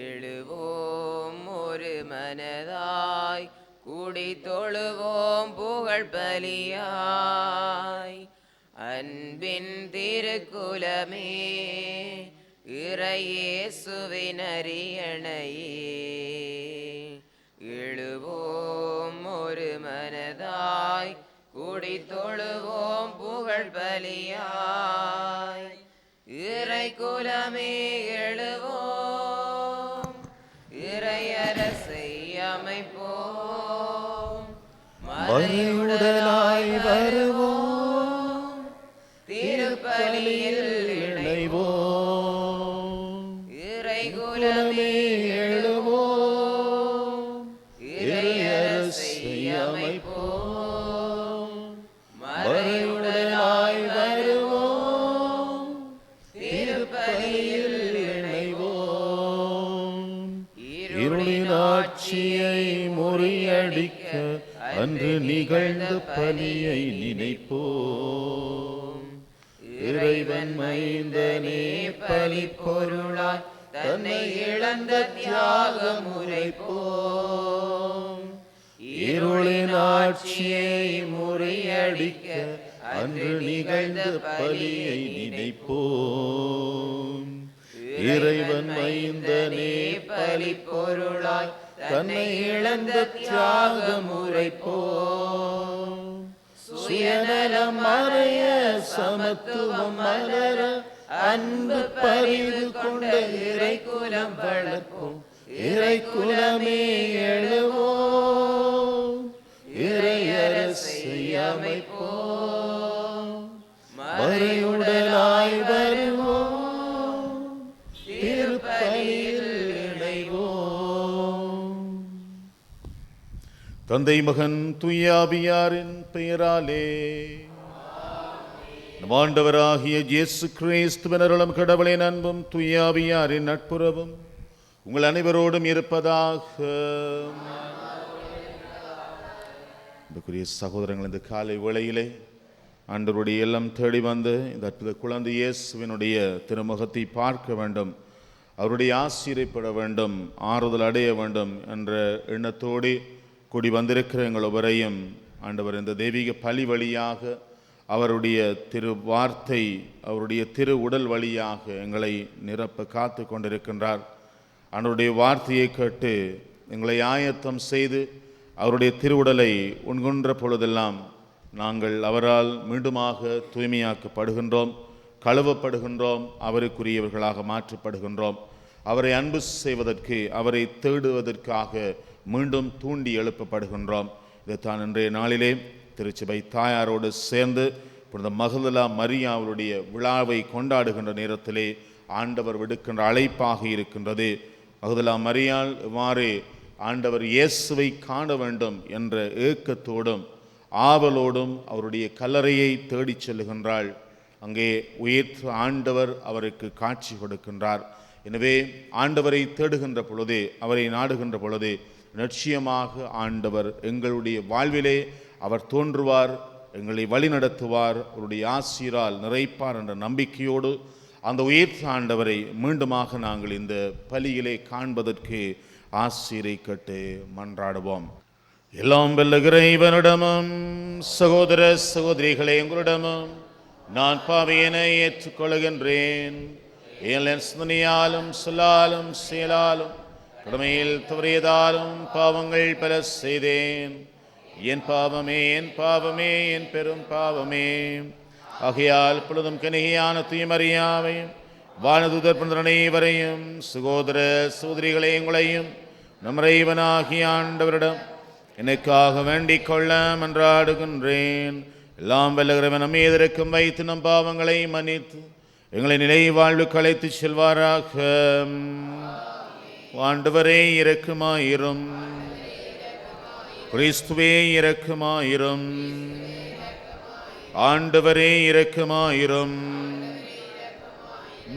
எழுவோம் ஒரு மனதாய் கூடி தொழுவோம் புகழ் பலியாய். அன்பின் திருக்குலமே இறையேசுவின் அரியணையே, எழுவோம் ஒரு மனதாய் கூடி தொழுவோம் புகழ் பலியாய். இறை குலமே எழுவோம், இறையரசை அமைப்போம், மறையுடனாய் வருவோம், திருப்பலியில் இணைவோம். இறை குலமே எழுவோம், இறையரசை அமைப்போம், மறையுடனாய் வருவோம், திருப்பலியில் இணைவோம். இருளின் ஆட்சியை முறியடிக்க அன்று நிகழ்ந்த பலியை நினைப்போம். இறைவன் மைந்தனே பலி பொருளாய் தன்னை இழந்த தியாகம் உரைப்போம். இருளின் ஆட்சியை முறியடிக்க அன்று நிகழ்ந்த பலியை நினைப்போம். இறைவன் மைந்தனே பலி பொருளாய் தன்னை இழந்த தியாகம் உரைப்போம். சுயநலம் மறைய சமத்துவம் மலர அன்பு பரிவு கொண்ட இறை குலம் வளர்ப்போம். இறை குலமே எழுவோம், இறையரசை அமைப்போம், மறையுடனாய் வருவோம், திருப்பலியில் இணைவோம். தந்தை மகன் தூயாவியாரின் பெயராலே நம் ஆண்டவராகிய இயேசு கிறிஸ்துவின் அருளும் கடவுளின் அன்பும் தூயாவியாரின் நட்புறவும் உங்கள் அனைவரோடும் இருப்பதாக. அன்புக்குரிய சகோதரங்கள், இந்த காலை வேளையிலே ஆண்டவருடைய இல்லம் தேடி வந்து இந்த அற்புத குழந்தை இயேசுவினுடைய திருமுகத்தை பார்க்க வேண்டும், அவருடைய ஆசீர்வதிப்பட வேண்டும், ஆறுதல் அடைய வேண்டும் என்ற எண்ணத்தோடு கூடி வந்திருக்கிற எங்கள் ஒவ்வொருவரையும் ஆண்டவர் இந்த தெய்வீக பலி வழியாக, அவருடைய திரு வார்த்தை, அவருடைய திரு உடல் வழியாக எங்களை நிரப்ப காத்து கொண்டிருக்கின்றார். அவருடைய வார்த்தையை கேட்டு எங்களை ஆயத்தம் செய்து அவருடைய திருவுடலை உண்கின்ற பொழுதெல்லாம் நாங்கள் அவரால் மீண்டுமாக தூய்மையாக்கப்படுகின்றோம், கழுவப்படுகின்றோம், அவருக்குரியவர்களாக மாற்றப்படுகின்றோம். அவரை அன்பு செய்வதற்கு, அவரை தேடுவதற்காக மீண்டும் தூண்டி எழுப்பப்படுகின்றோம். இதைத்தான் இன்றைய நாளிலே திருச்சபை தாயாரோடு சேர்ந்து புனித மகதலா மரியாவுடைய விழாவை கொண்டாடுகின்ற நேரத்திலே ஆண்டவர் விடுக்கின்ற அழைப்பாக இருக்கின்றது. மகதலா மரியாள் எவ்வாறு ஆண்டவர் இயேசுவை காண வேண்டும் என்ற ஏக்கத்தோடும் ஆவலோடும் அவருடைய கல்லறையை தேடிச் செல்லுகின்றாள். அங்கே உயிர்த்த ஆண்டவர் அவருக்கு காட்சி கொடுக்கின்றார். எனவே ஆண்டவரை தேடுகின்ற பொழுதே, அவரை நாடுகின்ற பொழுதே நிச்சயமாக ஆண்டவர் எங்களுடைய வாழ்விலே அவர் தோன்றுவார், எங்களை வழிநடத்துவார், அவருடைய ஆசீரால் நிறைப்பார் என்ற நம்பிக்கையோடு அந்த உயிர்த்த ஆண்டவரை மீண்டுமாக நாங்கள் இந்த பலியிலே காண்பதற்கு ஆசீரை கட்டு மன்றாடுவோம். எல்லாம் வல்ல இறைவனிடமும் சகோதர சகோதரிகளே உங்களிடமும் நான் பாவியனை ஏற்றுக்கொள்கின்றேன். என் சிந்தனையாலும் சொல்லாலும் செயலாலும் கடமையில் தவறியதாலும் பாவங்கள் பல செய்தேன். என் பாவமே, என் பாவமே, என் பெரும் பாவமே. ஆகையால் பொழுதும் கனிகையான தூயமரியாவையும் வானதூதர் அனைவரையும் சகோதர சகோதரிகளே உங்களையும் நம் இறைவனாகிய ஆண்டவரிடம் எனக்காக வேண்டிக் கொள்ள மன்றாடுகின்றேன். எல்லாம் வல்ல இறைவன் நம் மீது இரக்கம் வைத்து நம் பாவங்களை மன்னித்து எங்களை நிலை வாழ்வுக்கு அழைத்து செல்வாராக. ஆண்டவரே இரக்கமாயிரும், கிறிஸ்துவே இரக்கமாயிரும், ஆண்டவரே இரக்கமாயிரும்.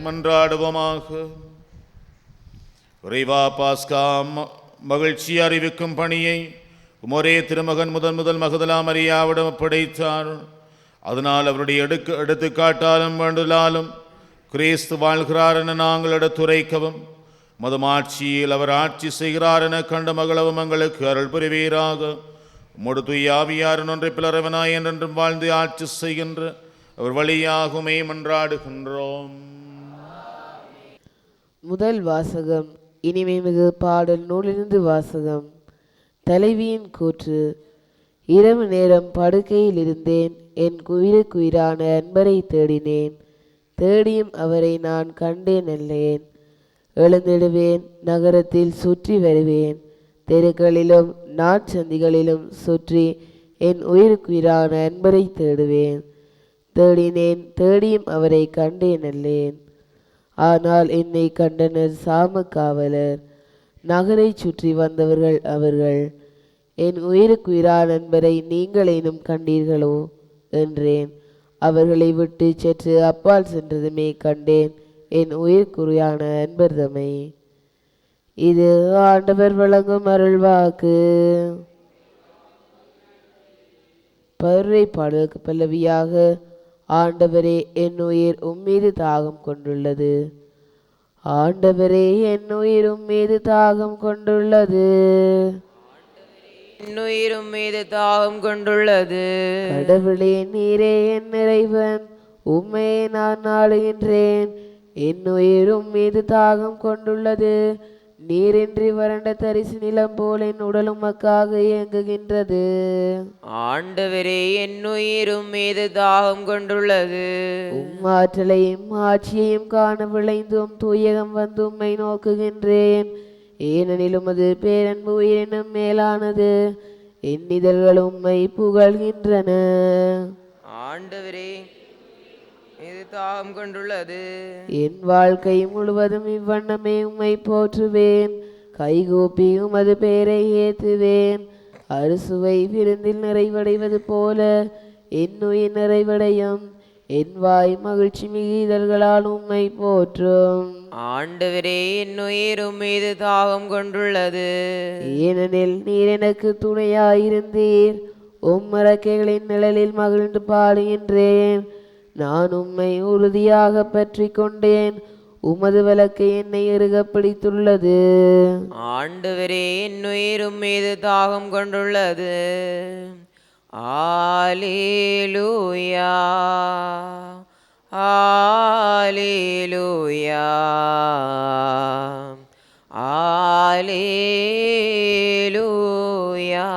மன்றாடுவோமாக. இறைவா, பாஸ்கா மகிழ்ச்சி அறிவிக்கும் பணியை உமரே திருமகன் முதல் மகதலா மரியாவிடம் ஒப்படைத்தார். அதனால் அவருடைய எடுத்துக்காட்டாலும் வேண்டுதலாலும் கிறிஸ்து வாழ்கிறார் என நாங்கள் எடுத்துரைக்கவும் மதுமாட்சியில் அவர் ஆட்சி செய்கிறார் என கண்டு மகளவும் எங்களுக்கு அருள் புரிவீராக. உமது தூய ஆவியாரின் ஒன்றை பிளரவனாய் என்றென்றும் வாழ்ந்து ஆட்சி செய்கின்ற அவர் வழியாகுமே மன்றாடுகின்றோம். முதல் வாசகம். இனிமைமிகு பாடல் நூலிலிருந்து வாசகம். தலைவியின் கூற்று. இரவு நேரம் படுக்கையில் இருந்தேன், என் உயிருக்குயிரான அன்பரை தேடினேன், தேடியும் அவரை நான் கண்டேன் அல்லேன். எழுந்திடுவேன், நகரத்தில் சுற்றி வருவேன், தெருக்களிலும் நாட்சந்திகளிலும் சுற்றி என் உயிருக்குயிரான அன்பரை தேடுவேன். தேடினேன், தேடியும் அவரை கண்டேன் அல்லேன். ஆனால் என்னை கண்டனர் சாம காவலர், நகரை சுற்றி வந்தவர்கள் அவர்கள். என் உயிருக்குயிரான நண்பரை நீங்களேனும் கண்டீர்களோ என்றேன். அவர்களை விட்டு சற்று அப்பால் சென்றதுமே கண்டேன் என் உயிருக்குரியான அன்பர்தமை. இது ஆண்டவர் வழங்கும் அருள்வாக்கு. பருரை பாடலுக்கு பல்லவியாக. ஆண்டவரே, என் உயிர் உம்மீது தாகம் கொண்டுள்ளது. ஆண்டவரே, என் உயிர் உம்மீது தாகம் கொண்டுள்ளது. என்னுயிரும் மீது தாகம் கொண்டுள்ளது. கடவுளே, நீரே என் இறைவன், உம்மையே நான் நாடுகின்றேன். என் உயிரும் மீது தாகம் கொண்டுள்ளது. நீரின்றி வறண்ட தரிசு நிலம் போல் என் உடல் உமக்காக இயங்குகின்றது. ஆண்டவரே, என் உயிரும் மீது தாகம் கொண்டுள்ளது. உம் ஆற்றலையும் ஆட்சியையும் காண விளைந்தும் தூயகம் வந்து உம்மை நோக்குகின்றேன். ஏனெனில் உமது பேரன்பு உயிரினும் மேலானது. என் இதழ்கள் உம்மை புகழ்கின்றன. ஆண்டவரே, இது தாகம் கொண்டுள்ளது. என் வாழ்க்கை முழுவதும் இவ்வண்ணமே உம்மை போற்றுவேன். கைகூப்பி உமது பெயரை ஏத்துவேன். அறுசுவை விருந்தில் நிறைவடைவது போல என் உயிர் நிறைவடையும். என் வாய் மகிழ்ச்சி மிகு இதழ்களால் உம்மை போற்றும். ஆண்டவரே, என் உயிரும் மீது தாகம் கொண்டுள்ளது. ஏனெனில் நீர் எனக்கு துணையாயிருந்தீர். உம் இறக்கைகளின் நிழலில் மகிழ்ந்து பாடுகின்றேன். நான் உம்மை உறுதியாக பற்றி கொண்டேன். உமது வலக்கை என்னை இறுக பிடித்துள்ளது. ஆண்டவரே, என் உயிரும் மீது தாகம் கொண்டுள்ளது. ஆலேலூயா, ஆலேலூயா, ஆலேலூயா.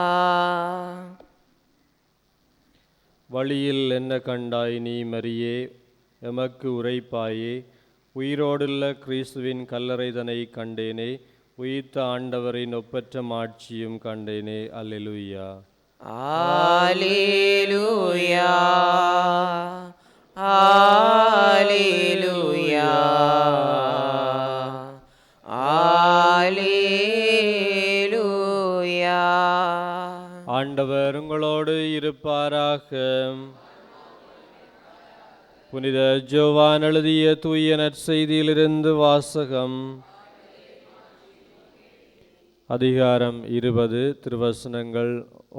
வழியில் என்ன கண்டாய் நீ மரியே, எமக்கு உரைப்பாயே. உயிரோடுள்ள கிறிஸ்துவின் கல்லறைதனை கண்டேனே, உயிர்த்த ஆண்டவரின் ஒப்பற்ற மாட்சியும் கண்டேனே. அல்லேலூயா. ஆலேலூயா, ஆலேலூயா, ஆலேலூயா. ஆண்டவர் உங்களோடு இருப்பாராக. புனித ஜோவான் எழுதிய தூய நற்செய்தியிலிருந்து வாசகம். அதிகாரம் 20, திருவசனங்கள்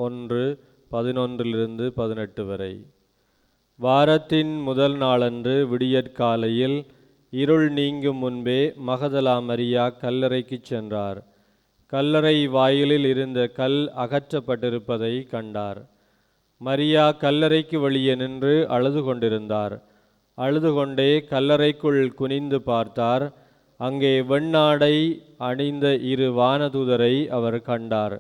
1:11-18 வரை. வாரத்தின் முதல் நாளன்று விடியற்காலையில் இருள் நீங்கும் முன்பே மகதலா மரியா கல்லறைக்கு சென்றார். கல்லறை வாயிலில் இருந்த கல் அகற்றப்பட்டிருப்பதை கண்டார். மரியா கல்லறைக்கு வெளியே நின்று அழுது கொண்டிருந்தார். அழுது கொண்டே கல்லறைக்குள் குனிந்து பார்த்தார். அங்கே வெண்ணாடை அணிந்த 2 வானதூதரை அவர் கண்டார்.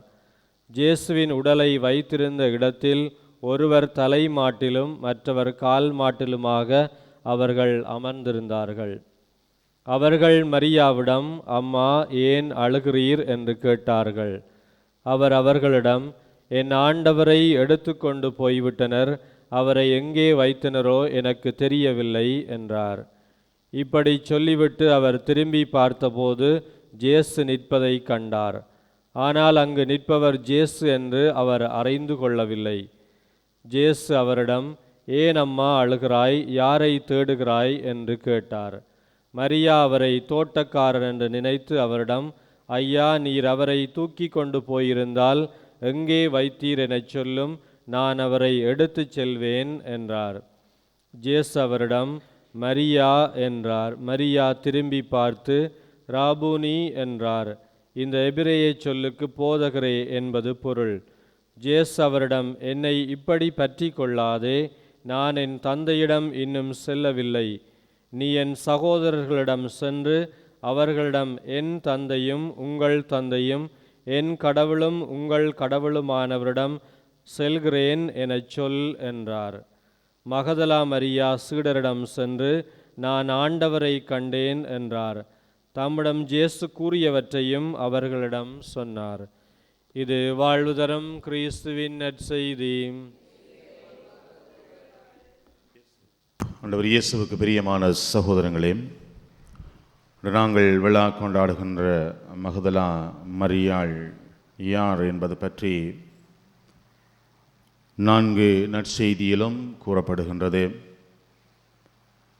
இயேசுவின் உடலை வைத்திருந்த இடத்தில் ஒருவர் தலை மாட்டிலும் மற்றவர் கால் மாட்டிலுமாக அவர்கள் அமர்ந்திருந்தார்கள். அவர்கள் மரியாவிடம், அம்மா, ஏன் அழுகிறீர் என்று கேட்டார்கள். அவர் அவர்களிடம், என் ஆண்டவரை எடுத்துக்கொண்டு போய்விட்டனர், அவரை எங்கே வைத்தனரோ எனக்கு தெரியவில்லை என்றார். இப்படி சொல்லிவிட்டு அவர் திரும்பி பார்த்தபோது ஜேசு நிற்பதை கண்டார். ஆனால் அங்கு நிற்பவர் ஜேசு என்று அவர் அறிந்து கொள்ளவில்லை. ஜேசு அவரிடம், ஏன் அம்மா அழுகிறாய், யாரை தேடுகிறாய் என்று கேட்டார். மரியா அவரை தோட்டக்காரர் என்று நினைத்து அவரிடம், ஐயா, நீர் அவரை தூக்கி கொண்டு போயிருந்தால் எங்கே வைத்தீர் எனச் சொல்லும், நான் அவரை எடுத்துச் செல்வேன் என்றார். ஜேசு அவரிடம், மரியா என்றார். மரியா திரும்பி பார்த்து ராபூனி என்றார். இந்த எபிரேய சொல்லுக்கு போதகரே என்பது பொருள். ஜேசு அவரிடம், என்னை இப்படி பற்றி கொள்ளாதே, நான் என் தந்தையிடம் இன்னும் செல்லவில்லை. நீ என் சகோதரர்களிடம் சென்று அவர்களிடம், என் தந்தையும் உங்கள் தந்தையும் என் கடவுளும் உங்கள் கடவுளுமானவரிடம் செல்கிறேன் எனச் சொல் என்றார். மகதலா மரியா சீடரிடம் சென்று, நான் ஆண்டவரை கண்டேன் என்றார். தம்மிடம் இயேசு கூறியவற்றையும் அவர்களிடம் சொன்னார். இது வாழ்வு தரும் கிறிஸ்துவின் நற்செய்தி. ஆண்டவர் இயேசுவுக்கு பிரியமான சகோதரங்களே, நாங்கள் விழா கொண்டாடுகின்ற மகதலா மரியாள் யார் என்பது பற்றி 4 நற்செய்தியிலும் கூறப்படுகின்றது.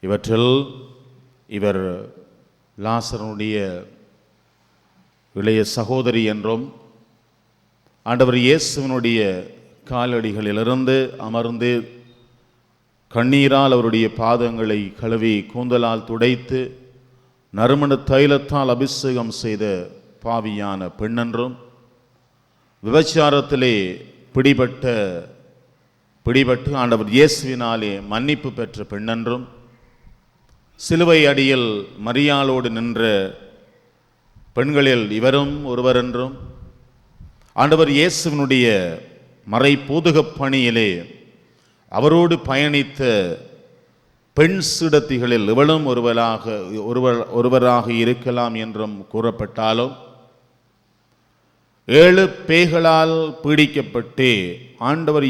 இவற்றில் இவர் லாசருடைய இளைய சகோதரி என்றும், ஆண்டவர் இயேசுவினுடைய காலடிகளிலிருந்து அமர்ந்து கண்ணீரால் அவருடைய பாதங்களை கழுவி கூந்தலால் துடைத்து நறுமண தைலத்தால் அபிஷேகம் செய்த பாவியான பெண்ணென்றும், விபச்சாரத்திலே பிடிபட்டு ஆண்டவர் இயேசுவினாலே மன்னிப்பு பெற்ற பெண்ணென்றும், சிலுவை அடியில் மரியாளோடு நின்ற பெண்களில் இவரும் ஒருவரென்றும், ஆண்டவர் இயேசுவினுடைய மறை பூதுகப் பணியிலே அவரோடு பயணித்த பெண் சீடத்திகளில் இவளும் ஒருவராக இருக்கலாம் என்றும் கூறப்பட்டாலும், 7 பேய்களால் பீடிக்கப்பட்டு ஆண்டவர்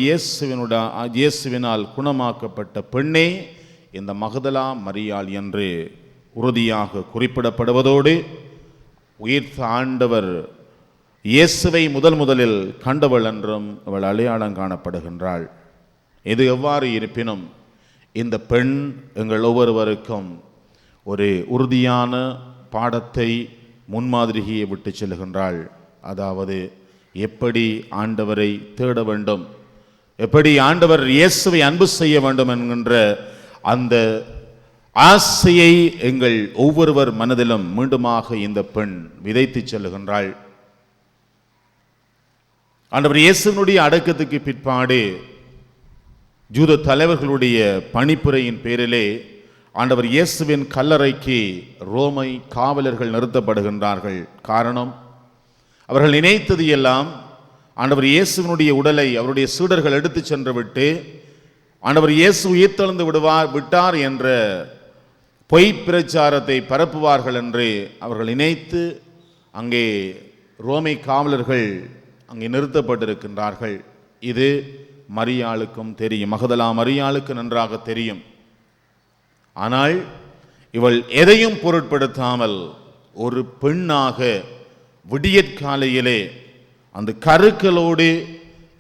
இயேசுவினால் குணமாக்கப்பட்ட பெண்ணே இந்த மகதலா மரியாள் என்று உறுதியாக குறிப்பிடப்படுவதோடு, உயிர்த்த ஆண்டவர் இயேசுவை முதலில் கண்டவள் என்றும் அவள் அடையாளம் காணப்படுகின்றாள். இது எவ்வாறு இருப்பினும் இந்த பெண் எங்கள் ஒவ்வொருவருக்கும் ஒரு உறுதியான பாடத்தை, முன்மாதிரியை விட்டு செல்கின்றாள். அதாவது எப்படி ஆண்டவரை தேட வேண்டும், எப்படி ஆண்டவர் இயேசுவை அன்பு செய்ய வேண்டும் என்கின்ற அந்த ஆசையை எங்கள் ஒவ்வொருவர் மனதிலும் மீண்டுமாக இந்த பெண் விதைத்து செல்கின்றாள். ஆண்டவர் இயேசுவினுடைய அடக்கத்துக்கு பிற்பாடு ஜூத தலைவர்களுடைய பணிப்புரையின் பேரிலே ஆண்டவர் இயேசுவின் கல்லறைக்கு ரோமை காவலர்கள் நிறுத்தப்படுகின்றார்கள். காரணம், அவர்கள் நினைத்தது எல்லாம் ஆண்டவர் இயேசுவினுடைய உடலை அவருடைய சீடர்கள் எடுத்து சென்று விட்டு ஆண்டவர் இயேசு உயிர்த்தெழுந்து விட்டார் என்ற பொய் பிரச்சாரத்தை பரப்புவார்கள் என்று அவர்கள் நினைத்து அங்கே ரோமை காவலர்கள் அங்கே நிறுத்தப்பட்டிருக்கின்றார்கள். இது மரியாளுக்கும் தெரியும், மகதலா மரியாளுக்கு நன்றாக தெரியும். ஆனால் இவள் எதையும் பொருட்படுத்தாமல் ஒரு பெண்ணாக விடியற்காலையிலே அந்த கருக்களோடு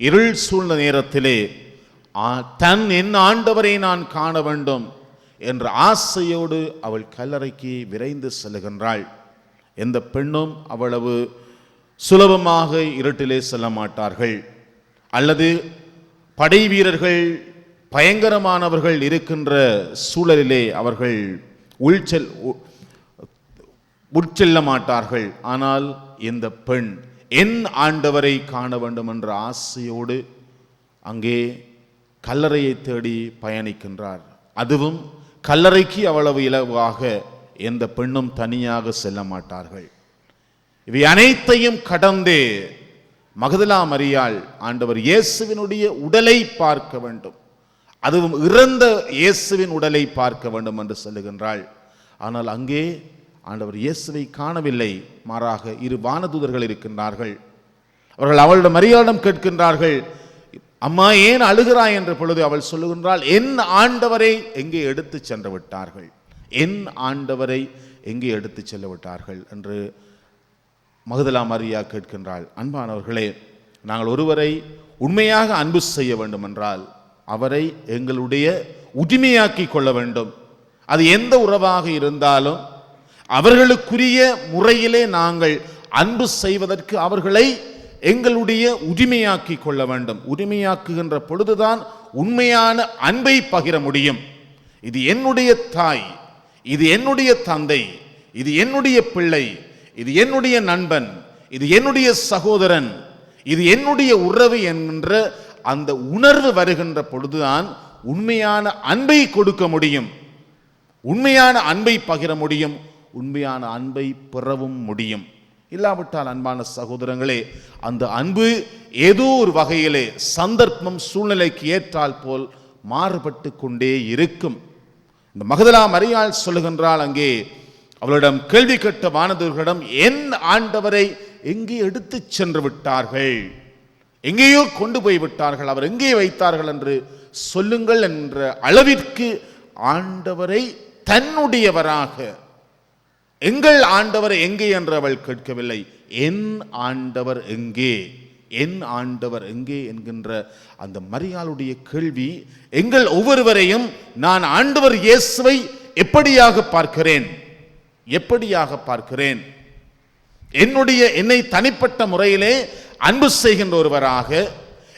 இருள் சூழ்ந்த நேரத்திலே என் ஆண்டவரை நான் காண வேண்டும் என்ற ஆசையோடு அவள் கல்லறைக்கு விரைந்து செல்கின்றாள். எந்த பெண்ணும் அவ்வளவு சுலபமாக இருட்டிலே செல்ல மாட்டார்கள். அல்லது படை வீரர்கள் பயங்கரமானவர்கள் இருக்கின்ற சூழலிலே அவர்கள் உட்செல்ல மாட்டார்கள். ஆனால் இந்த பெண் என் ஆண்டவரை காண வேண்டும் என்ற ஆசையோடு அங்கே கல்லறையை தேடி பயணிக்கின்றார். அதுவும் கல்லறைக்கு அவ்வளவு இலவாக எந்த பெண்ணும் தனியாக செல்ல மாட்டார்கள். இவை அனைத்தையும் கடந்து மகதலா மரியாள் ஆண்டவர் இயேசுவினுடைய உடலை பார்க்க வேண்டும், அதுவும் இறந்த இயேசுவின் உடலை பார்க்க வேண்டும் என்று சொல்லுகின்றாள். ஆனால் அங்கே ஆண்டவர் இயேசுவை காணவில்லை. மாறாக 2 வானதூதர்கள் இருக்கின்றார்கள். அவர்கள் அவளிடம் மரியாளிடம் கேட்கின்றார்கள், அம்மா ஏன் அழுகிறாய் என்ற பொழுது அவள் சொல்லுகின்றாள், என் ஆண்டவரை எங்கே எடுத்து சென்று விட்டார்கள், என் ஆண்டவரை எங்கே எடுத்து செல்ல விட்டார்கள் என்று மகதலா மரியா கேட்கின்றாள். அன்பானவர்களே, நாங்கள் ஒருவரை உண்மையாக அன்பு செய்ய வேண்டும் என்றால் அவரை எங்களுடைய உரிமையாக்கி கொள்ள வேண்டும். அது எந்த உறவாக இருந்தாலும் அவர்களுக்குரிய முறையிலே நாங்கள் அன்பு செய்வதற்கு அவர்களை எங்களுடைய உரிமையாக்கி கொள்ள வேண்டும். உரிமையாக்குகின்ற பொழுதுதான் உண்மையான அன்பை பகிர முடியும். இது என்னுடைய தாய், இது என்னுடைய தந்தை, இது என்னுடைய பிள்ளை, இது என்னுடைய நண்பன், இது என்னுடைய சகோதரன், இது என்னுடைய உறவு என்கின்ற அந்த உணர்வு வருகின்ற பொழுதுதான் உண்மையான அன்பை கொடுக்க முடியும், உண்மையான அன்பை பகிர முடியும், உண்மையான அன்பை பெறவும் முடியும். இல்லாவிட்டால் அன்பான சகோதரங்களே, அந்த அன்பு ஏதோ ஒரு வகையிலே சந்தர்ப்பம் சூழ்நிலைக்கு ஏற்றால் போல் மாறுபட்டு கொண்டே இருக்கும். இந்த மகதலா மரியாள் சொல்லுகின்றாள், அங்கே அவளிடம் கேள்வி கேட்ட வானதூதர்களிடம், என் ஆண்டவரை எங்கே எடுத்து சென்று விட்டார்கள், எங்கேயோ கொண்டு போய் விட்டார்கள், அவர் எங்கே வைத்தார்கள் என்று சொல்லுங்கள் என்ற அளவிற்கு ஆண்டவரை தன்னுடையவராக, எங்கள் ஆண்டவர் எங்கே என்று அவள் கேட்கவில்லை, என் ஆண்டவர் எங்கே, என் ஆண்டவர் எங்கே என்கின்ற அந்த மரியாளுடைய கேள்வி எங்கள் ஒவ்வொருவரையும் நான் ஆண்டவர் இயேசுவை எப்படியாக பார்க்கிறேன், எப்படியாக பார்க்கிறேன், என்னை தனிப்பட்ட முறையிலே அன்பு செய்கின்ற ஒருவராக,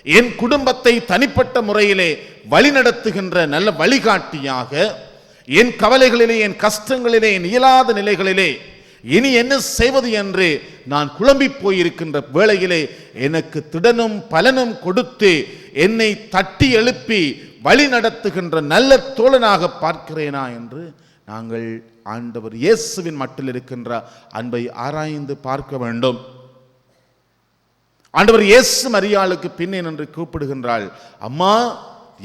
என் குடும்பத்தை தனிப்பட்ட முறையிலே வழிநடத்துகின்ற நல்ல வழிகாட்டியாக, என் கவலைகளிலே, என் கஷ்டங்களிலே, என் இயலாத நிலைகளிலே இனி என்ன செய்வது என்று நான் குழம்பி போயிருக்கின்ற வேளையிலே எனக்கு திடனும் பலனும் கொடுத்து என்னை தட்டி எழுப்பி வழி நடத்துகின்ற நல்ல தோழனாக பார்க்கிறேனா என்று நாங்கள் ஆண்டவர் இயேசுவின் மட்டில் இருக்கின்ற அன்பை ஆராய்ந்து பார்க்க வேண்டும். ஆண்டவர் இயேசு மரியாளுக்கு பின்னே நின்று கூப்பிடுகின்றாள், அம்மா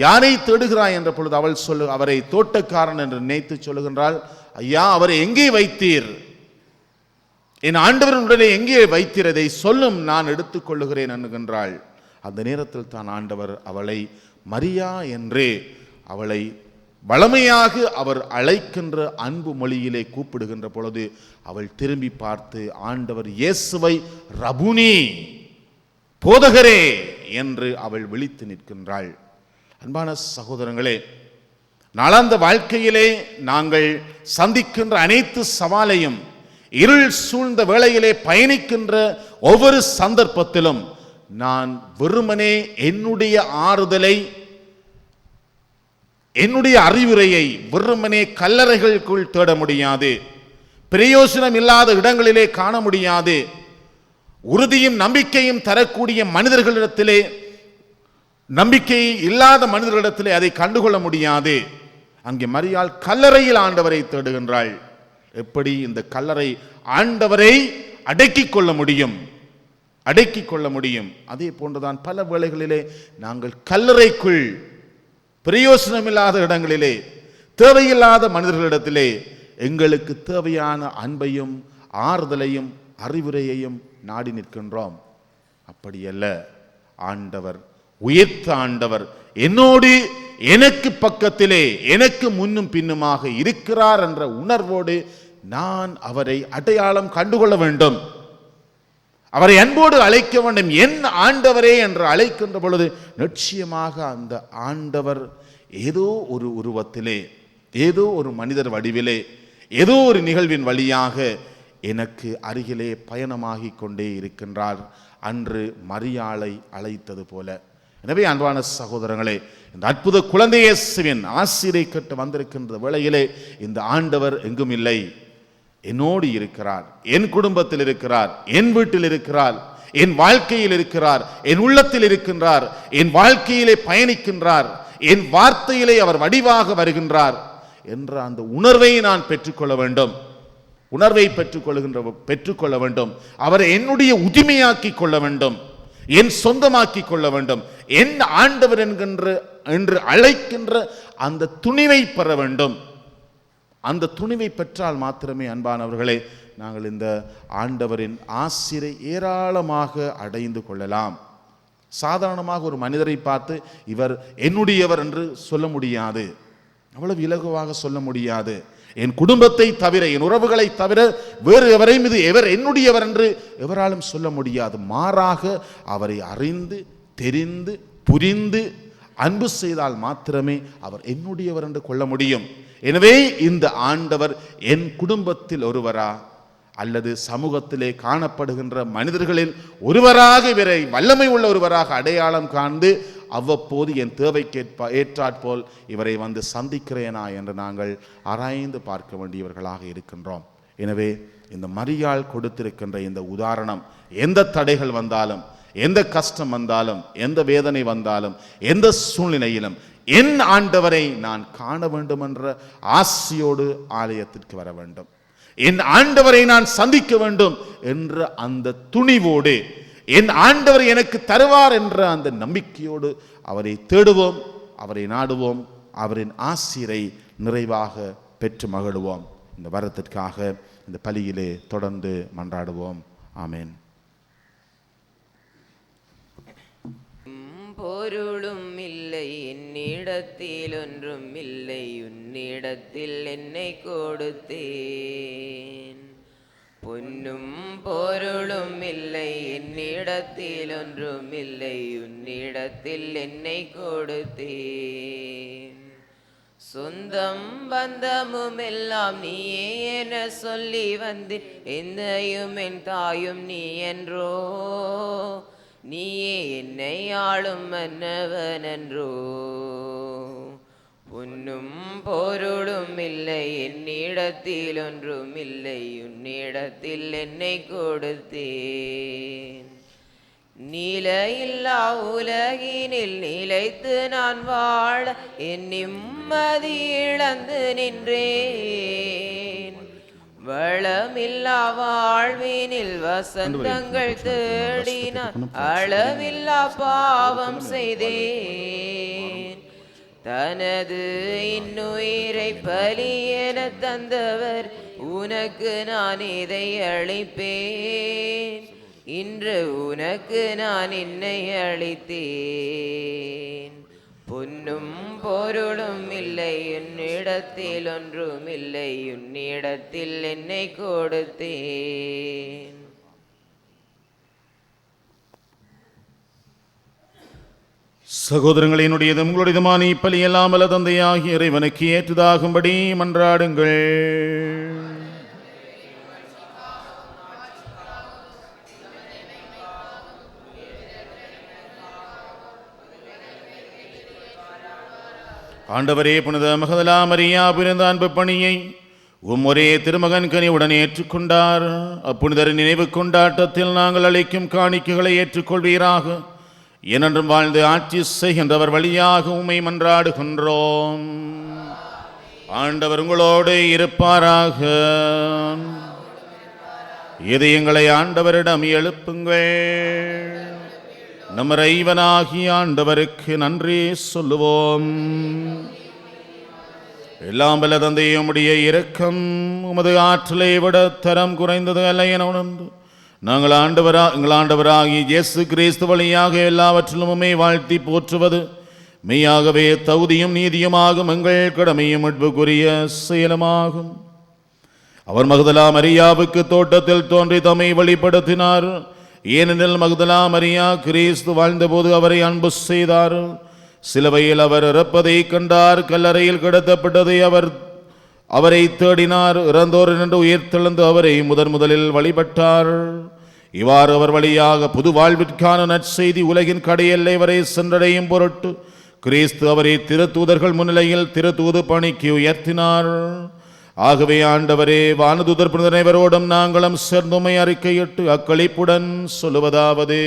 யாரை தேடுகிறாய் என்ற பொழுது அவரை தோட்டக்காரன் என்று நினைத்து சொல்லுகின்றாள், ஐயா அவரை எங்கே வைத்தீர், என் ஆண்டவரின் உடனே எங்கே வைத்தீர், அதை சொல்லும், நான் எடுத்துக் கொள்ளுகிறேன் என்கின்றாள். அந்த நேரத்தில் தான் ஆண்டவர் அவளை மரியா என்றே அவளை வளமையாக அவர் அழைக்கின்ற அன்பு மொழியிலே கூப்பிடுகின்ற பொழுது அவள் திரும்பி பார்த்து ஆண்டவர் இயேசுவை ரபுனி, போதகரே என்று அவள் விழித்து நிற்கின்றாள். அன்பான சகோதரங்களே, நாளாந்த வாழ்க்கையிலே நாங்கள் சந்திக்கின்ற அனைத்து சவாலையும், இருள் சூழ்ந்த வேளையிலே பயணிக்கின்ற ஒவ்வொரு சந்தர்ப்பத்திலும் நான் வெறுமனே என்னுடைய ஆறுதலை, என்னுடைய அறிவுரையை வெறுமனே கல்லறைகளுக்குள் தேட முடியாது, பிரயோசனம் இல்லாத இடங்களிலே காண முடியாது. உறுதியும் நம்பிக்கையும் தரக்கூடிய மனிதர்களிடத்திலே, நம்பிக்கை இல்லாத மனிதர்களிடத்திலே அதை கண்டுகொள்ள முடியாது. அங்கே மரியாள் கல்லறையில் ஆண்டவரை தேடுகின்றாள். எப்படி இந்த கல்லறை ஆண்டவரை அடக்கிக் கொள்ள முடியும், அடக்கிக் கொள்ள முடியும்? அதே போன்றுதான் பல வேளைகளிலே நாங்கள் கல்லறைக்குள், பிரயோசனமில்லாத இடங்களிலே, தேவையில்லாத மனிதர்களிடத்திலே எங்களுக்கு தேவையான அன்பையும் ஆறுதலையும் அறிவுரையையும் நாடி நிற்கின்றோம். அப்படியல்ல, ஆண்டவர், உயர்த்த ஆண்டவர் என்னோடு, எனக்கு பக்கத்திலே, எனக்கு முன்னும் பின்னுமாக இருக்கிறார் என்ற உணர்வோடு நான் அவரை அடையாளம் கண்டுகொள்ள வேண்டும், அவரை அன்போடு அழைக்க வேண்டும். என் ஆண்டவரே என்று அழைக்கின்ற பொழுது நிச்சயமாக அந்த ஆண்டவர் ஏதோ ஒரு உருவத்திலே, ஏதோ ஒரு மனிதர் வடிவிலே, ஏதோ ஒரு நிகழ்வின் வழியாக எனக்கு அருகிலே பயணமாகி கொண்டே இருக்கின்றார், அன்று மரியாளை அழைத்தது போல. எனவே அன்பான சகோதரங்களே, இந்த அற்புத குழந்தை இயேசுவின் ஆசிரை கட்டு வந்திருக்கின்ற வேளையிலே இந்த ஆண்டவர் எங்கும் இல்லை, என்னோடு இருக்கிறார், என் குடும்பத்தில் இருக்கிறார், என் வீட்டில் இருக்கிறார், என் வாழ்க்கையில் இருக்கிறார், என் உள்ளத்தில் இருக்கின்றார், என் வாழ்க்கையிலே பயணிக்கின்றார், என் வார்த்தையிலே அவர் வடிவாக வருகின்றார் என்ற அந்த உணர்வை நான் பெற்றுக்கொள்ள வேண்டும், உணர்வை பெற்றுக்கொள்ள வேண்டும். அவரை என்னுடைய உரிமையாக்கி கொள்ள வேண்டும், என் சொந்தமாக்கி கொள்ள வேண்டும், என் ஆண்டவர் என்று அழைக்கின்ற அந்த துணிவை பெற வேண்டும். அந்த துணிவை பெற்றால் மாத்திரமே அன்பானவர்களே நாங்கள் இந்த ஆண்டவரின் ஆசிரை ஏராளமாக அடைந்து கொள்ளலாம். சாதாரணமாக ஒரு மனிதரை பார்த்து இவர் என்னுடையவர் என்று சொல்ல முடியாது, அவ்வளவு இலகுவாக சொல்ல முடியாது. என் குடும்பத்தை தவிர, என் உறவுகளை தவிர வேறு எவரையும் இது எவர் என்னுடையவர் என்று எவராலும் சொல்ல முடியாது. மாறாக அவரை அறிந்து, தெரிந்து, புரிந்து அன்பு செய்தால் மாத்திரமே அவர் என்னுடையவர் என்று கொள்ள முடியும். எனவே இந்த ஆண்டவர் என் குடும்பத்தில் ஒருவரா அல்லது சமூகத்திலே காணப்படுகின்ற மனிதர்களில் ஒருவராக, இவரை வல்லமை உள்ள ஒருவராக அடையாளம் காண்ந்து அவ்வப்போது என் தேவைக்கு ஏற்றாற்போல் இவரை வந்து சந்திக்கிறேனா என்று நாங்கள் ஆராய்ந்து பார்க்க வேண்டியவர்களாக இருக்கின்றோம். எனவே இந்த மரியாள் கொடுத்திருக்கின்ற இந்த உதாரணம், எந்த தடைகள் வந்தாலும், எந்த கஷ்டம் வந்தாலும், எந்த வேதனை வந்தாலும், எந்த சூழ்நிலையிலும் என் ஆண்டவரை நான் காண வேண்டும் என்ற ஆசையோடு ஆலயத்திற்கு வர வேண்டும், என் ஆண்டவரை நான் சந்திக்க வேண்டும் என்ற அந்த துணிவோடு, என் ஆண்டவர் எனக்கு தருவார் என்ற அந்த நம்பிக்கையோடு அவரை தேடுவோம், அவரை நாடுவோம், அவரின் ஆசிரை நிறைவாக பெற்று மகிழ்வோம். இந்த வரத்திற்காக இந்த பலியிலே தொடர்ந்து மன்றாடுவோம். ஆமேன். பொருளும் இல்லை என்னிடத்தில் ஒன்றும் இல்லை, உன்னிடத்தில் என்னை கொடுத்தேன். பொன்னும் பொருளும் இல்லை என்னிடத்தில் ஒன்றும் இல்லை, உன்னிடத்தில் என்னை கொடுத்தேன். சொந்தம் பந்தமும் எல்லாம் நீயே என சொல்லி வந்து, எந்தையும் என் தாயும் நீ என்றோ, நீயே என்னை ஆளும் மன்னவன் என்றோ. பொன்னும் பொருளும் இல்லை என்னிடத்தில் ஒன்றும் இல்லை, உன்னிடத்தில் என்னை கொடுத்தேன். நிலையில்லா உலகினில் நிலைத்து நான் வாழ என் நிம்மதி இழந்து நின்றேன். வளமில்லா வாழ்வினில் வசந்தங்கள் தேடினான், அளவில்லா பாவம் செய்தேன். தனது இன்னுயிரை பலி என தந்தவர், உனக்கு நான் இதை அளிப்பேன். இன்று உனக்கு நான் என்னை அளித்தேன். பொன்னும் பொருளும் இல்லை உன்னிடத்தில் ஒன்றும் இல்லை, உன்னிடத்தில் என்னை கொடுத்தேன். சகோதரங்களினுடையதும் உங்களுடையதுமான இப்பலி எல்லாம் வல்ல தந்தையாகிய இறைவனுக்கு ஏற்றதாகும்படி மன்றாடுங்கள். ஆண்டவரே, புனித மகதலா மரியா புரிந்த அன்பு பணியை ஒரே திருமகன் கனிவுடன் ஏற்றுக்கொண்டார். அப்புனிதர் நினைவு கொண்டாட்டத்தில் நாங்கள் அளிக்கும் காணிக்கைகளை ஏற்றுக்கொள்வீராக. ஏனென்றும் வாழ்ந்து ஆட்சி செய்கின்றவர் வழியாக உம்மை மன்றாடுகின்றோம். ஆண்டவர் உங்களோடு இருப்பாராக. இதயங்களை ஆண்டவரிடம் எழுப்புங்கள். நம் இறைவனாகிய ஆண்டவருக்கு நன்றி சொல்லுவோம். எல்லாம் வல்ல தந்தையே, உம்முடைய இரக்கம் உமது ஆற்றலை விட தரம் குறைந்தது அல்ல என உணர்ந்து நாங்கள் எங்கள் ஆண்டவராகிய இயேசு கிறிஸ்து வழியாக எல்லாவற்றிலும் உம்மை வாழ்த்தி போற்றுவது மெய்யாகவே தகுதியும் நீதியுமாகும், எங்கள் கடமையும் மீட்புக்குரிய செயலுமாகும். அவர் மகதலா மரியாவுக்கு தோட்டத்தில் தோன்றி தம்மை வெளிப்படுத்தினார். ஏனெனில் மகதலா மரியா கிறிஸ்து வாழ்ந்தபோது அவரை அன்பு செய்தார். சிலுவையில் அவர் இறப்பதை கண்டார். கல்லறையில் கிடத்தப்பட்டதை அவரை தேடினார். இறந்தோர் நின்று உயிர்த்தெழுந்து அவரை முதலில் வழிபட்டார். இவ்வாறு அவர் வழியாக புது வாழ்விற்கான நற்செய்தி உலகின் கடையெல்லை வரை சென்றடையும் பொருட்டு கிறிஸ்து அவரை திருத்தூதர்கள் முன்னிலையில் திருத்தூது பணிக்கு உயர்த்தினார். ஆகவே ஆண்டவரே, வானதூதர் அனைவரோடும் நாங்களும் சேர்ந்துமை அறிக்கையிட்டு அக்களிப்புடன் சொல்லுவதாவது: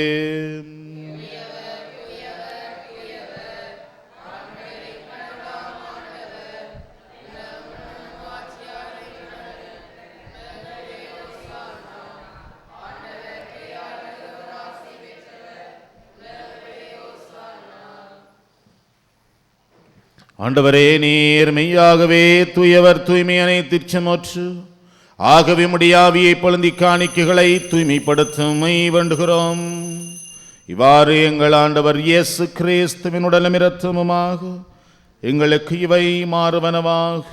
ஆண்டவரே, நீர் மெய்யாகவே தூயவர், தூய்மை அனைத்திற்சமோற்று. ஆகவே முடியாவியை பொழுந்தி காணிக்கைகளை தூய்மைப்படுத்தும் வேண்டுகிறோம். இவ்வாறு எங்கள் ஆண்டவர் இயேசு கிறிஸ்துவின் உடலும் இரத்தமுமாக எங்களுக்கு இவை மாறுவனவாக.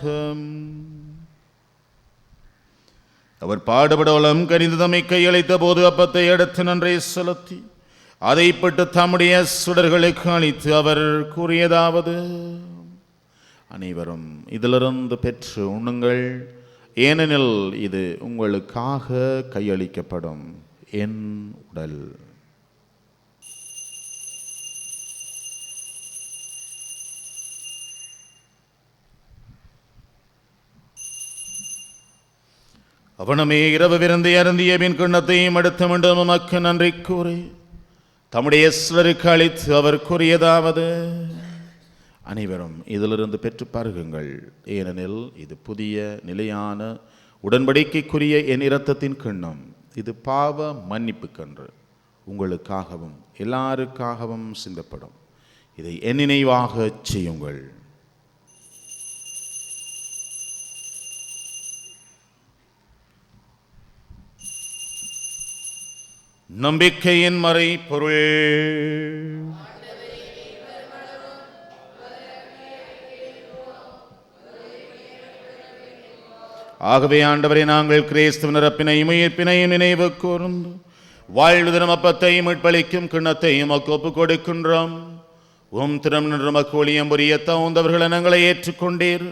அவர் பாடுபடவலம் கனிந்து தம்மை கையளித்த போது அப்பத்தை எடுத்து நன்றை செலுத்தி அதை பட்டு தம்முடைய சுடர்களுக்கு அளித்து அவர் கூறியதாவது: அனைவரும் இதிலிருந்து பெற்று உண்ணுங்கள், ஏனெனில் இது உங்களுக்காக கையளிக்கப்படும் என் உடல். அவனமே இரவு விருந்தை அருந்திய பின் கிண்ணத்தையும் எடுத்து மீண்டும் உமக்கு நன்றி கூறி தம்முடைய சிலருக்கு அளித்து அவர் கூறியதாவது, அனைவரும் இதிலிருந்து பெற்று பருகுங்கள், ஏனெனில் இது புதிய நிலையான உடன்படிக்கைக்குரிய என் இரத்தத்தின் கிண்ணம். இது பாவ மன்னிப்புக்கன்று உங்களுக்காகவும் எல்லாருக்காகவும் சிந்தப்படும். இதை என் நினைவாக செய்யுங்கள். நம்பிக்கையின் மறை பொருள். ஆகவே ஆண்டவரை, நாங்கள் கிறிஸ்துவின் இறப்பினையும் உயிர்ப்பினையும் நினைவு கூர்ந்து வாழ்வு தினம் அப்பத்தையும் மீட்பளிக்கும் கிண்ணத்தையும் ஒப்புக் கொடுக்கின்றோம். திறம் நின்று மக்களியம் புரிய தகுந்தவர்கள் எங்களை ஏற்றுக்கொண்டீர்.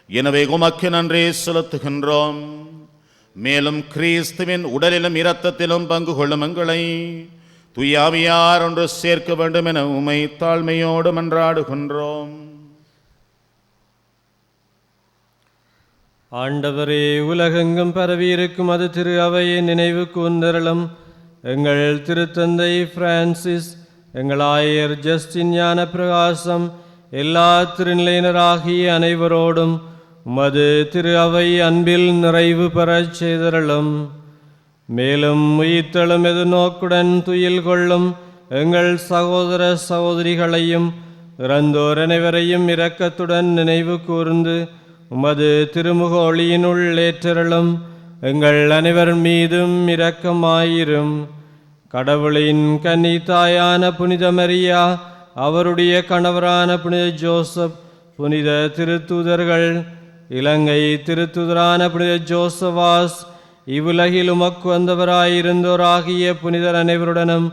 எனவே உமக்கு நன்றி செலுத்துகின்றோம். மேலும் கிறிஸ்துவின் உடலிலும் இரத்தத்திலும் பங்கு கொள்ளும் எங்களை தூயாவியார் ஒன்று சேர்க்க வேண்டும் என உமை தாழ்மையோடு மன்றாடுகின்றோம். ஆண்டவரே, உலகெங்கும் பரவியிருக்கும் அது திரு அவையை நினைவு கூர்ந்தருளும். எங்கள் திருத்தந்தை பிரான்சிஸ், எங்கள் ஆயர் ஜஸ்டின் ஞான பிரகாசம், எல்லா திருநிலையினராகிய அனைவரோடும் உமது திரு அவை அன்பில் நிறைவு பெறச் செய்தருளும். மேலும் உயிர்த்தெழும் எதிர்நோக்குடன் துயில் கொள்ளும் எங்கள் சகோதர சகோதரிகளையும் இறந்தோர் அனைவரையும் இரக்கத்துடன் நினைவு கூர்ந்து உமது திருமுக ஒளியினுள் ஏற்றருளும். எங்கள் அனைவர் மீதும் இரக்கமாயிரும். கடவுளின் கன்னித்தாயான புனித மரியா, அவருடைய கணவரான புனித ஜோசப், புனித திருத்தூதர்கள், இலங்கை திருத்தூதரான புனித ஜோசவாஸ், இவ்வுலகில் உமக்கு வந்தவராயிருந்தோராகிய புனிதர் அனைவருடனும்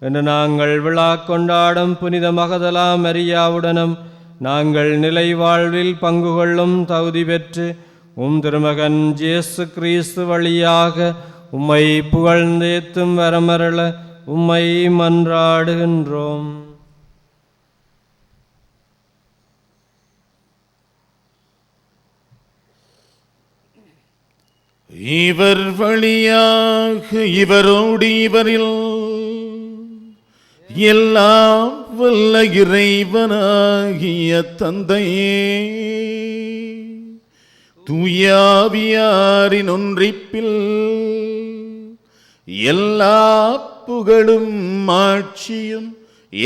இன்று நாங்கள் விழா கொண்டாடும் புனித மகதலா மரியாவுடனும் நாங்கள் நிலை வாழ்வில் பங்கு கொள்ளும் தகுதி பெற்று திருமகன் இயேசு கிறிஸ்து வழியாக உம்மை புகழ்ந்தேத்தும் வரமருள உம்மை மன்றாடுகின்றோம். இவர் வழியாக இவரோடு இவரில் எல்லாம் வல்ல இறைவனாகிய தந்தையே, தூயாவியாரின் ஒன்றிப்பில் எல்லா புகழும் ஆட்சியும்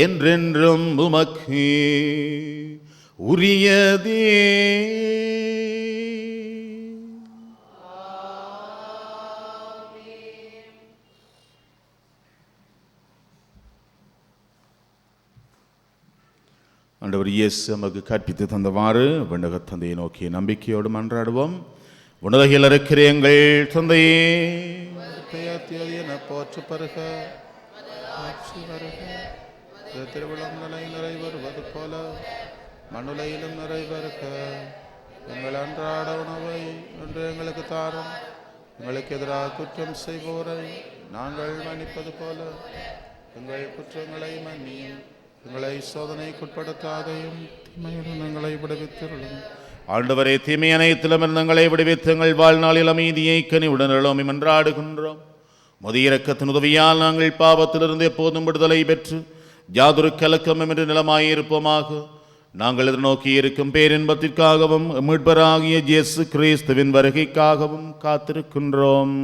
என்றென்றும் உமக்கு உரியதே. ஆண்டவர் இயேசு நமக்கு கற்பித்து தந்தவாறு விண்ணகத் தந்தையை நோக்கிய நம்பிக்கையோடு மன்றாடுவோம். உலகில் இருக்கிற எங்கள் தந்தையே, போற்று பருக, திருவிழம் நிலை நிறைவேறுவது போல மண்ணுலையிலும் நிறைவேறுக. எங்கள் அன்றாட உணவை என்று எங்களுக்கு தாரும். எங்களுக்கு எதிராக குற்றம் செய்வோரை நாங்கள் மன்னிப்பது போல எங்கள் குற்றங்களை மன்னியும். எங்களை சோதனைக்குட்படுத்தாதையும் தீமையுடன் எங்களை விடுவித்தருளும். ஆண்டவரே, தீமை அனைத்திலும் எங்களை விடுவித்து எங்கள் வாழ்நாளில் அமைதியை கனிவுடன் எழோமி மன்றாடுகின்றோம். முதிய இரக்கத்தின் உதவியால் நாங்கள் பாவத்திலிருந்து எப்போதும் விடுதலை பெற்று யாதொரு கலக்கமும் என்று நிலமாயிருப்போமாக. நாங்கள் எதிர்நோக்கி இருக்கும் பேரின்பத்திற்காகவும் மீட்பராகிய இயேசு கிறிஸ்துவின் வருகைக்காகவும் காத்திருக்கின்றோம்.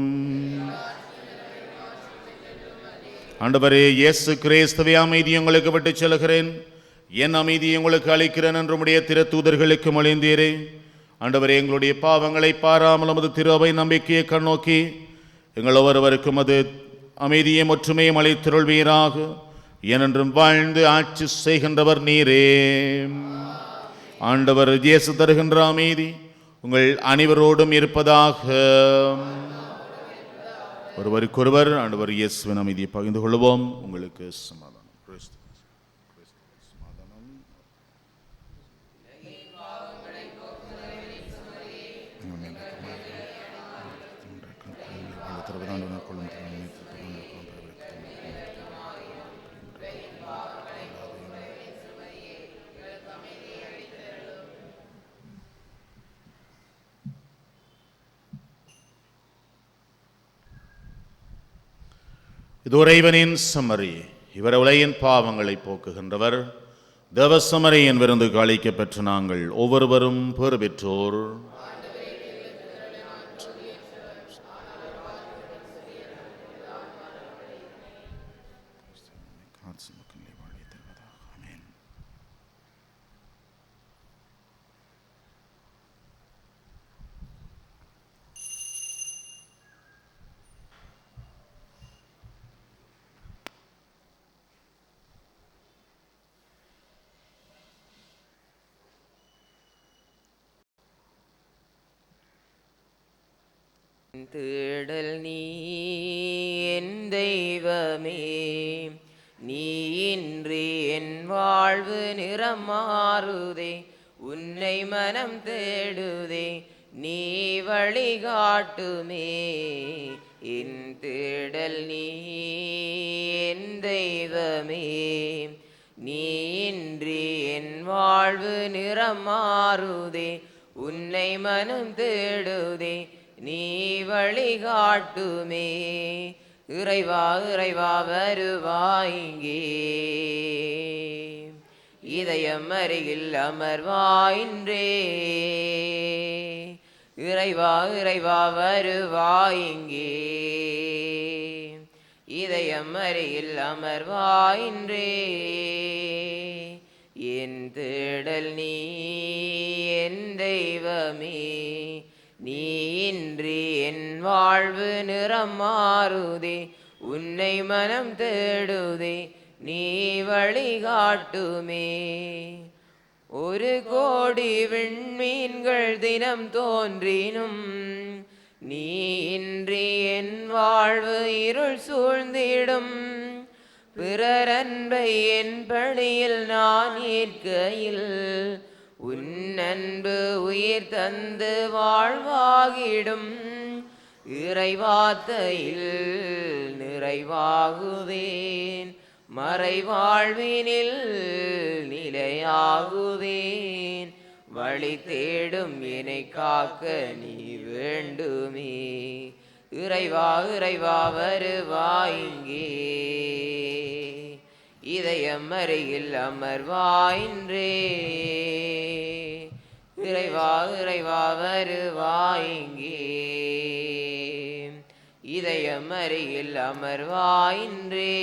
ஆண்டவரே, இயேசு கிறிஸ்துவே, அமைதி உங்களுக்கு விட்டு செல்கிறேன், என் அமைதியை உங்களுக்கு அளிக்கிறேன் என்று உம்முடைய திருத்தூதர்களுக்கு மொழிந்தீரே. ஆண்டவரே, எங்களுடைய பாவங்களை பாராமல் உமது திரு அவை நம்பிக்கையை கண்ணோக்கி எங்கள் ஒவ்வொருவருக்கும் அது அமைதியை ஒற்றுமையும் அளித்திருள்வீராக. ஏனென்றும் வாழ்ந்து ஆட்சி செய்கின்றவர் நீரே. ஆண்டவர் இயேசு தருகின்ற அமைதி உங்கள் அனைவரோடும் இருப்பதாக. ஒருவருக்கொருவர் ஆண்டவர் இயேசுவின் அமைதியை பகிர்ந்து கொள்வோம். உங்களுக்கு சமாதானம். இது இறைவனின் சமரி. இவர் உலகின் பாவங்களை போக்குகின்றவர். தேவசமரியின் விருந்துக்கு அளிக்கப் பெற்ற நாங்கள் ஒவ்வொருவரும் பேறு பெற்றோர். தேடல் நீ என் தெய்வமே, நீ இன்றி என் வாழ்வு நிறம் மாறுதே. உன்னை மனம் தேடுதே, நீ வழிகாட்டுமே. என் தேடல் நீ என் தெய்வமே, நீ இன்றி என் வாழ்வு நிறம் மாறுதே. உன்னை மனம் தேடுதே, நீ வழிகாட்டுமே. இறைவா இறைவா வருவாயிங்கே, இதயம் அருகில் அமர்வாயின்றே. இறைவா இறைவா வருவாயிங்கே, இதயம் அருகில் அமர்வாயின்றே. என் தேடல் நீ என் தெய்வமே, நீ இன்றி என் வாழ்வு நிறம் மாறுதே. உன்னை மனம் தேடுதே, நீ வழிகாட்டுமே. ஒரு கோடி விண்மீன்கள் தினம் தோன்றினும், நீ இன்றி என் வாழ்வு இருள் சூழ்ந்திடும். பிறர் அன்பை என் பணியில் நான் ஏற்கையில், உன் அன்பு உயிர் தந்து வாழ்வாகிடும். இறைவார்த்தையில் நிறைவாகுவேன், மறைவாழ்வினில் நிலையாகுவேன். வழி தேடும் என்னை காக்க நீ வேண்டுமே. இறைவா இறைவா வருவாயிங்கே, இதயம் அருகில் அமர்வாயின்றே. இறைவா இறைவா வருவாயிங்கே, இதயம் அருகில் அமர்வாயின்றே.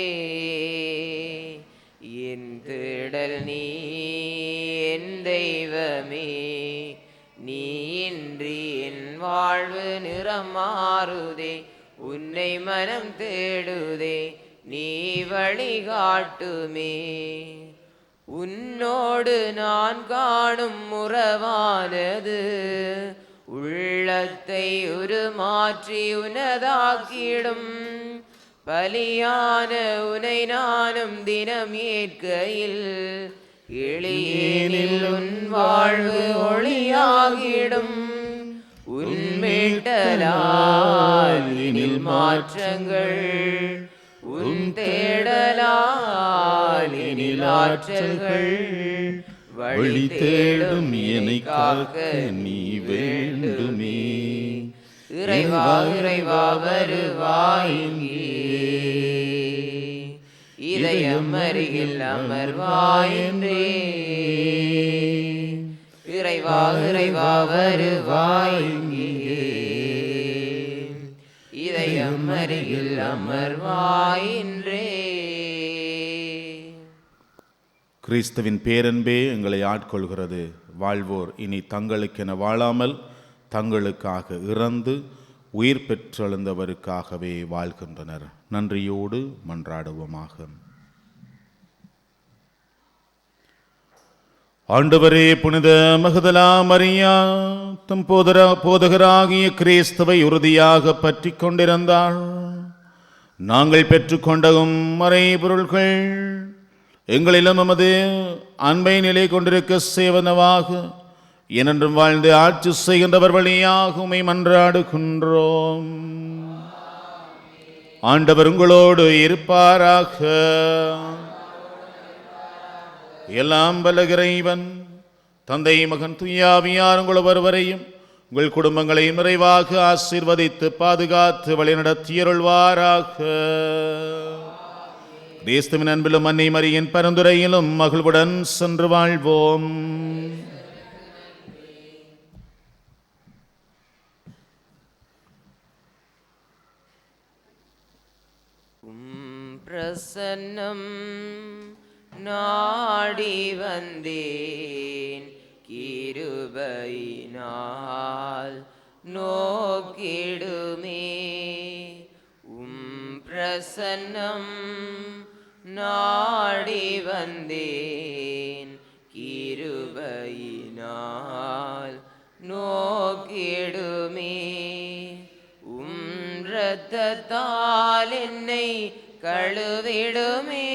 என் தேடல் நீ என் தெய்வமே, நீ இன்றி என் வாழ்வு நிறம் மாறுதே. உன்னை மனம் தேடுதே, நீ வழிகாட்டுமே. உன்னோடு நான் காணும் உறவானது, உள்ளத்தை உருமாற்றி உனதாக்கிடும். பலியான உனை நானும் தினம் ஏற்கையில், எளியேனில் உன் வாழ்வு ஒளியாகிடும். உன்மேட்டலால் இனில் மாற்றங்கள், உன் தேடலால் இனில் ஆற்றல்கள். வழி தேடும் என்னை காக்க நீ வேண்டுமே. இறைவா இறைவா வருவாயிங்கே, இதயம் அருகில் அமர்வாயின்றே. இறைவா இறைவா வருவாயிங்கே, இதயம் அருகில் அமர்வாயின்றே. கிறிஸ்துவின் பேரன்பே எங்களை ஆட்கொள்கிறது. வாழ்வோர் இனி தங்களுக்கென வாழாமல் தங்களுக்காக இறந்து உயிர் பெற்றெழுந்தவருக்காகவே வாழ்கின்றனர். நன்றியோடு மன்றாடுவோமாக. ஆண்டவரே, புனித மகதலா மரியா தம் போதகராகிய கிறிஸ்துவை உறுதியாக பற்றி கொண்டிருந்தாள். நாங்கள் பெற்றுக்கொண்டகும் மறைபொருள்கள் எங்களிலும் நமது அன்பை நிலை கொண்டிருக்க சேவனவாக என்றும் வாழ்ந்து ஆட்சி செய்கின்றவர் வழியாக உம்மை மன்றாடுகின்றோம். ஆண்டவர் உங்களோடு இருப்பாராக. எல்லாம் வல்ல இறைவன் தந்தை மகன் தூய ஆவியார் உங்கள் ஒருவரையும் உங்கள் குடும்பங்களை நிறைவாக ஆசீர்வதித்து பாதுகாத்து வழிநடத்தியருள்வாராக. கிறிஸ்துவின் அன்பிலும் அன்னை மரியின் பரிந்துரையிலும் மகிழ்வுடன் சென்று வாழ்வோம். பிரசன்னம் நாடி வந்தேன், கிருபையினால் நோக்கிடுமே. பிரசன்னம் நாடி வந்தேன், கிருபையினால் நோக்கிடுமே. இரத்தத்தால் என்னை கழுவிடுமே,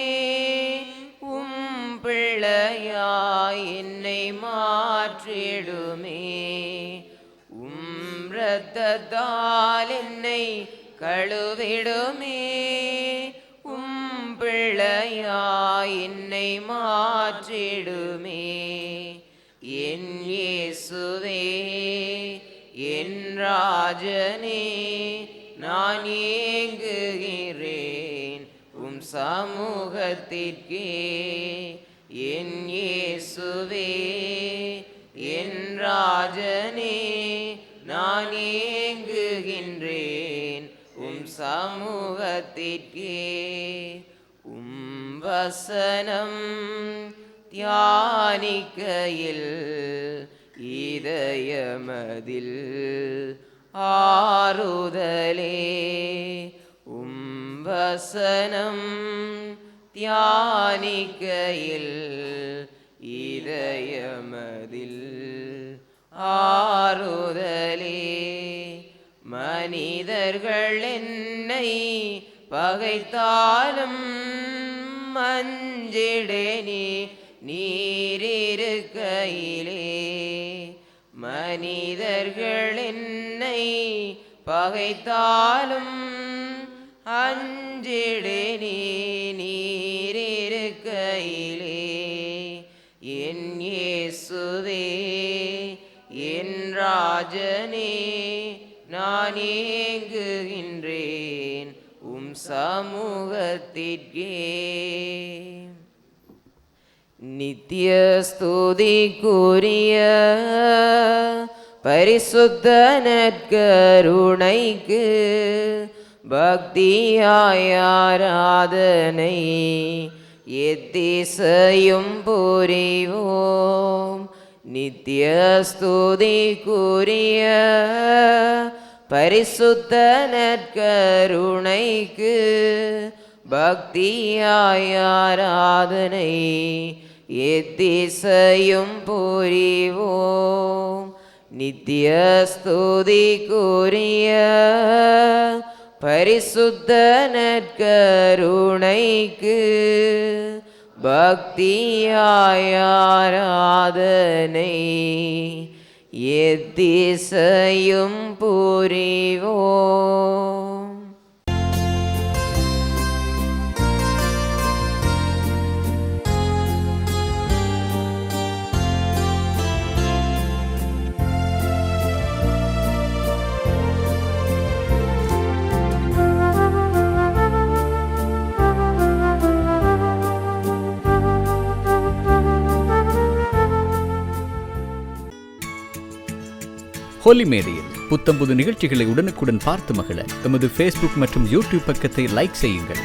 பிள்ளையாய் என்னை மாற்றிடுமே. இரத்தத்தால் என்னை கழுவிடுமே, பிள்ளையாய் என்னை மாற்றிடுமே. என் இயேசுவே, என் ராஜனே, நான் ஏங்குகிறேன் சமூகத்திற்கே. என் இயேசுவே, என் ராஜனே, நான் ஏங்குகின்றேன் சமூகத்திற்கே. வசனம் தியானிக்கையில் இதயமதில் ஆறுதலே. வசனம் தியானிக்கையில் இதயமதில் ஆறுதலே. மனிதர்கள் என்னை பகைத்தாலும் மஞ்சிடேனே நீரிருக்கையிலே. மனிதர்கள் என்னை பகைத்தாலும் அஞ்சிடேனே நீரிருக்கையிலே. என் இயேசுவே, என் ராஜனே, நான் ஏங்குகின்றேன் சமூகத்திற்கே. நித்திய ஸ்துதிக்குரிய பரிசுத்த நற்கருணைக்கு பக்தியாய் ஆராதனை எத்திசையும் புரிவோம். நித்திய ஸ்துதிக்குரிய பரிசுத்த நற்கருணைக்கு பக்தியாய் ஆராதனை எத்திசையும் புரிவோம். நித்திய ஸ்துதிக்குரிய பரிசுத்த நற்கருணைக்கு பக்தியாய் ஆராதனை எத்திசையும் புரிவோம். ஹோலி மேடையில் புத்தம்புது நிகழ்ச்சிகளை உடனுக்குடன் பார்த்து மகிழ எமது ஃபேஸ்புக் மற்றும் யூடியூப் பக்கத்தை லைக் செய்யுங்கள்.